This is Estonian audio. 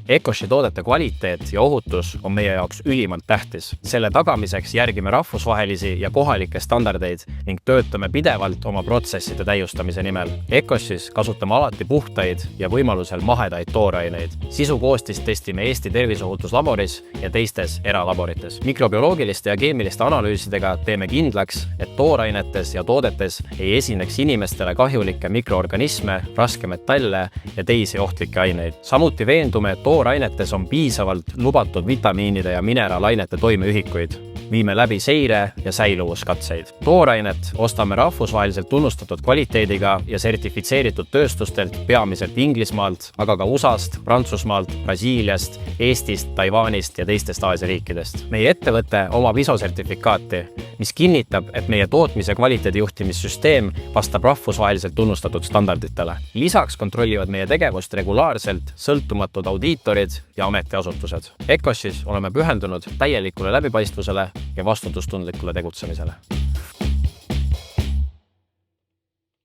Ecoshi toodete kvaliteet ja ohutus on meie jaoks ülimalt tähtis. Selle tagamiseks järgime rahvusvahelisi ja kohalikke standardeid ning töötame pidevalt oma protsesside täiustamise nimel. Ecoshis kasutame alati puhtaid ja võimalusel mahedaid tooraineid. Sisukoostist testime Eesti terviseohutuslaboris ja teistes eralaborites. Mikrobioloogiliste ja keemiliste analüüsidega teeme kindlaks, et toorainetes ja toodetes ei esineks inimestele kahjulikke mikroorganisme, raskemetalle ja teisi ohtlikke aineid. Samuti veendume, et toorainetes on piisavalt lubatud vitamiinide ja mineraalainete toimeühikuid. Viime läbi seire ja säiluvuskatseid. Toorainet ostame rahvusvaheliselt tunnustatud kvaliteediga ja sertifitseeritud tööstustelt peamiselt Inglismaalt, aga ka USAst, Prantsusmaalt, Brasiiliast, Eestist, Taiwanist ja teistest Aasia riikidest. Meie ettevõte omab ISO-sertifikaati, mis kinnitab, et meie tootmise kvaliteedijuhtimissüsteem vastab rahvusvaheliselt tunnustatud standarditele. Lisaks kontrollivad meie tegevust regulaarselt sõltumatud audiitorid ja ametiasutused. Ecoshis oleme pühendunud täielikule läbipaistvusele ja vastutustundlikule tegutsemisele.